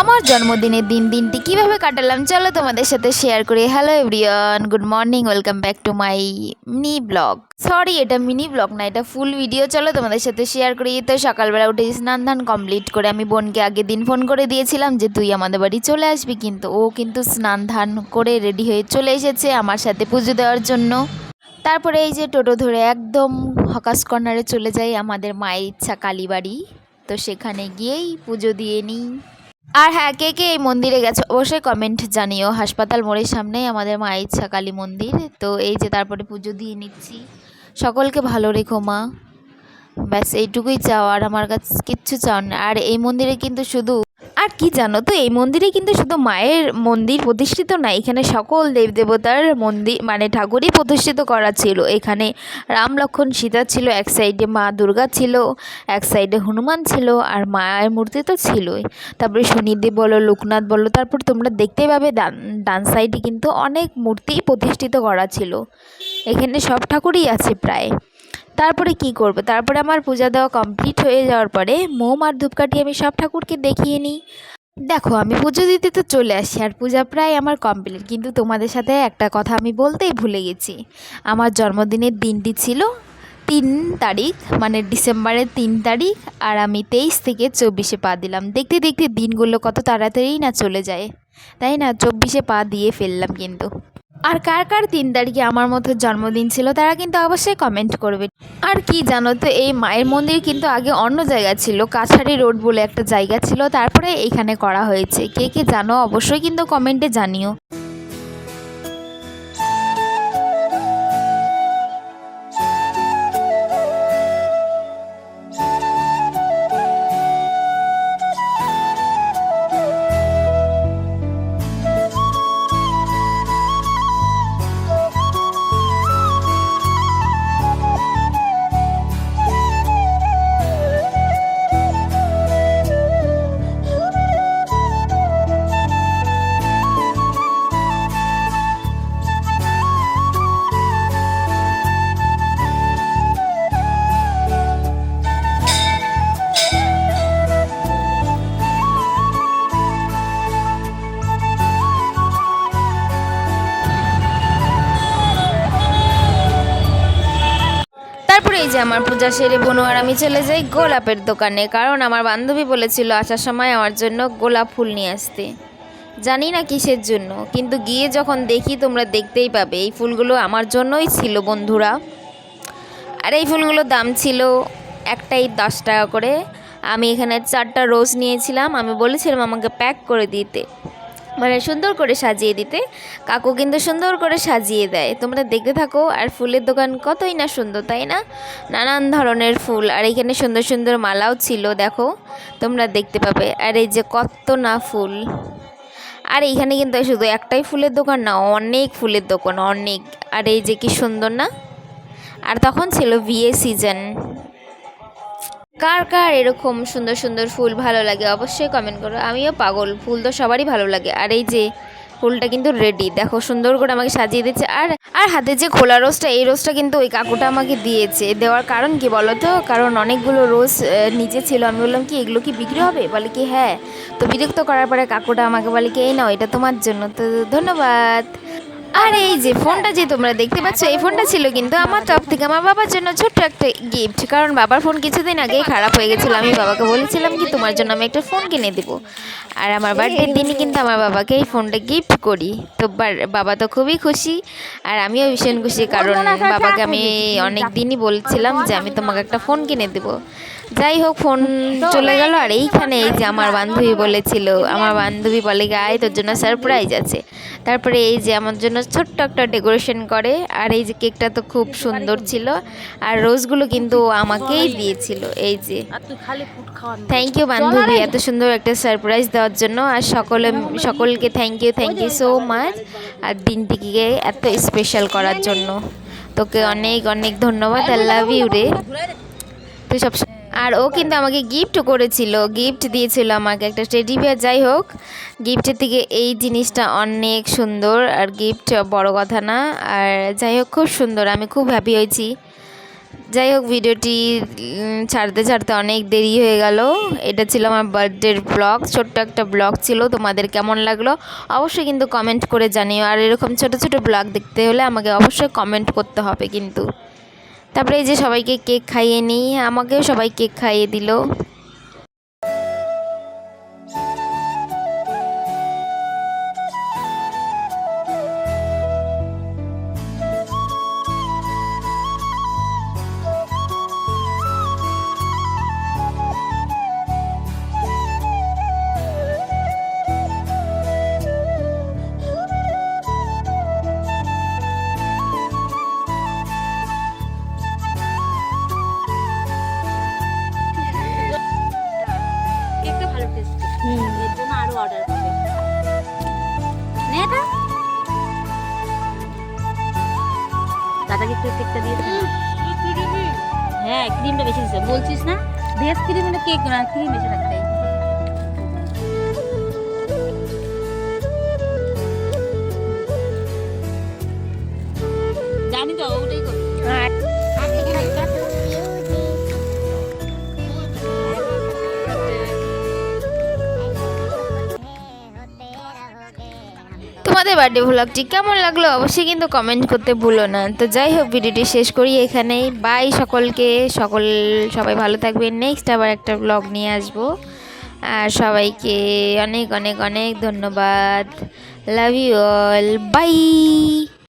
আমার জন্মদিনের দিনটি কিভাবে কাটালাম চলো তোমাদের সাথে শেয়ার করি। Hello everyone, good morning, welcome back to my mini blog. Sorry, এটা মিনি ব্লগ না, এটা ফুল ভিডিও। চলো তোমাদের সাথে শেয়ার করি। তো সকালবেলা উঠে স্নান ধান কমপ্লিট করে আমি বোনকে আগের দিন ফোন করে দিয়েছিলাম যে তুই আমাদের বাড়ি চলে আসবি, কিন্তু ও কিন্তু স্নান ধান করে রেডি হয়ে চলে এসেছে আমার সাথে পুজো দেওয়ার জন্য। তারপরে এই যে টোটো ধরে একদম হকাস কর্নারে চলে যাই আমাদের মায়ের ইচ্ছা কালীবাড়ি। তো সেখানে গিয়েই পুজো দিয়ে নিই। আর হ্যাঁ, কে কে এই মন্দিরে গেছো অবশ্যই কমেন্ট জানিও। হাসপাতাল মোড়ের সামনেই আমাদের মায়ের ইচ্ছা কালী মন্দির। তো এই যে তারপরে পুজো দিয়ে নিচ্ছি। সকলকে ভালো রেখো মা, ব্যাস এইটুকুই চাও, আর আমার কাছে কিচ্ছু চাও না। আর এই মন্দিরে কিন্তু শুধু, আর কি জানো তো, এই মন্দিরে কিন্তু শুধু মায়ের মন্দির প্রতিষ্ঠিত না, এখানে সকল দেবদেবতার মন্দির মানে ঠাকুরই প্রতিষ্ঠিত করা ছিল। এখানে রাম লক্ষ্মণ সীতা ছিল, এক সাইডে মা দুর্গা ছিল, এক সাইডে হনুমান ছিল, আর মায়ের মূর্তি তো ছিলই। তারপরে শনিদেব বলো, লোকনাথ বলো, তারপর তোমরা দেখতে পাবে ডান সাইডে কিন্তু অনেক মূর্তি প্রতিষ্ঠিত করা ছিল। এখানে সব ঠাকুরই আছে প্রায়। তারপরে কি করব, তারপরে আমার পূজা দেওয়া কমপ্লিট হয়ে যাওয়ার পরে মোম আর ধূপকাঠি আমি সব ঠাকুরকে দেখিয়ে নিই। দেখো, আমি পুজো দিতে তো চলে আসি আর পূজা প্রায় আমার কমপ্লিট, কিন্তু তোমাদের সাথে একটা কথা আমি বলতেই ভুলে গেছি। আমার জন্মদিনের দিনটি ছিল 3 তারিখ, মানে ডিসেম্বরের 3 তারিখ, আর আমি 23 থেকে 24-এ পা দিলাম। দেখতে দেখতে দিনগুলো কত তাড়াতাড়ি না চলে যায়, তাই না? 24-এ পা দিয়ে ফেললাম কিন্তু। আর কার কার 3 তারিখে আমার মতো জন্মদিন ছিল তারা কিন্তু অবশ্যই কমেন্ট করবে। আর কি জানো তো, এই মায়ের মন্দির কিন্তু আগে অন্য জায়গা ছিল, কাছারি রোড বলে একটা জায়গা ছিল, তারপরে এইখানে করা হয়েছে। কে কে জানো অবশ্যই কিন্তু কমেন্টে জানিও। তারপরে এই যে আমার পূজা সেরে বোনো আর আমি চলে যাই গোলাপের দোকানে, কারণ আমার বান্ধবী বলেছিল আসার সময় আমার জন্য গোলাপ ফুল নিয়ে আসতে। জানি না কিসের জন্য, কিন্তু গিয়ে যখন দেখি তোমরা দেখতেই পাবে এই ফুলগুলো আমার জন্যই ছিল বন্ধুরা। আর এই ফুলগুলোর দাম ছিল একটাই 10 টাকা করে। আমি এখানে 4টা রোজ নিয়েছিলাম। আমি বলেছিলাম আমাকে প্যাক করে দিতে, মানে সুন্দর করে সাজিয়ে দিতে। কাকু কিন্তু সুন্দর করে সাজিয়ে দেয়, তোমরা দেখতে থাকো। আর ফুলের দোকান কতই না সুন্দর, তাই না? নানান ধরনের ফুল, আর এখানে সুন্দর সুন্দর মালাও ছিল, দেখো তোমরা দেখতে পাবে। আর এই যে কত না ফুল। আর এইখানে কিন্তু শুধু একটাই ফুলের দোকান না, অনেক ফুলের দোকান, অনেক। আর এই যে কি সুন্দর না। আর তখন ছিল বিয়ে সিজন। কার কার এরকম সুন্দর সুন্দর ফুল ভালো লাগে অবশ্যই কমেন্ট করো। আমিও পাগল, ফুল তো সবারই ভালো লাগে। আর এই যে ফুলটা কিন্তু রেডি, দেখো সুন্দর করে আমাকে সাজিয়ে দিচ্ছে। আর আর হাতে যে খোলা রোজটা, এই রোজটা কিন্তু ওই কাকুটা আমাকে দিয়েছে। দেওয়ার কারণ কি বলো তো? কারণ অনেকগুলো রোজ নিচে ছিল। আমি বললাম কি এগুলো কি বিক্রি হবে? বলে কি হ্যাঁ। তো বিরক্ত করার পরে কাকুটা আমাকে বলে কি এই নাও, এটা তোমার জন্য। তো ধন্যবাদ। আর এই যে ফোনটা যে তোমরা দেখতে পাচ্ছ, এই ফোনটা ছিল কিন্তু আমার তরফ থেকে আমার বাবার জন্য ছোট্ট একটা গিফট। কারণ বাবার ফোন কিছুদিন আগেই খারাপ হয়ে গেছিলো। আমি বাবাকে বলেছিলাম কি তোমার জন্য আমি একটা ফোন কিনে দেবো। আর আমার বার্থডের দিনই কিন্তু আমার বাবাকে এই ফোনটা গিফট করি। তো বাবা তো খুবই খুশি, আর আমিও ভীষণ খুশি, কারণ বাবাকে আমি অনেক দিনই বলছিলাম যে আমি তোমাকে একটা ফোন কিনে দেবো। যাই হোক, ফোন চলে গেল। আর এইখানে এই যে আমার বান্ধবী বলেছিল, আমার বান্ধবী বলে গায়ে তোর জন্য সারপ্রাইজ আছে। তারপরে এই যে আমার জন্য ছোট্ট একটা ডেকোরেশন করে। আর এই যে কেকটা তো খুব সুন্দর ছিল, আর রোজগুলো কিন্তু আমাকেই দিয়েছিল। এই যে থ্যাংক ইউ বান্ধবী, এত সুন্দর একটা সারপ্রাইজ দেওয়ার জন্য। আর সকলকে থ্যাংক ইউ সো মাচ। আর দিনটিকে এত স্পেশাল করার জন্য তোকে অনেক অনেক ধন্যবাদ। আই লাভ ইউ রে, তুই সব। আর ও কিন্তু আমাকে গিফটও করেছিল, গিফট দিয়েছিল আমাকে একটা টেডি বিয়ার। যাই হোক, গিফটের থেকে এই জিনিসটা অনেক সুন্দর, আর গিফট বড় কথা না। আর যাই হোক, খুব সুন্দর, আমি খুব হ্যাপি হয়েছি। যাই হোক, ভিডিওটি ছাড়তে ছাড়তে অনেক দেরি হয়ে গেল। এটা ছিল আমার বার্থডের ব্লগ, ছোট্ট একটা ব্লগ ছিল। তোমাদের কেমন লাগলো অবশ্যই কিন্তু কমেন্ট করে জানিও। আর এরকম ছোট ছোট ব্লগ দেখতে হলে আমাকে অবশ্যই কমেন্ট করতে হবে কিন্তু। তারপরে এই যে সবাইকে কেক খাইয়ে নিই, আমাকেও সবাই কেক খাইয়ে দিল। কেকটা ভালো টেস্ট, এর জন্য আরো অর্ডার করবে। নে এটা দাদাকে একটু কেকটা দিয়ে দে। হ্যাঁ, ক্রিমটা বেশি দিছে বলছিস না, ভেজ ক্রিম হলে কেক না, ক্রিম বেশি থাকবে। জানি তো ওটাই করবে। তোমাদের বার্থডে ভ্লগটি কেমন লাগলো অবশ্যই কিন্তু কমেন্ট করতে ভুলো না। তো যাই হোক, ভিডিওটি শেষ করি এখানেই। বাই সকলকে, সবাই ভালো থাকবে। নেক্সট আবার একটা ব্লগ নিয়ে আসবো। আর সবাইকে অনেক অনেক অনেক ধন্যবাদ। Love you all, by.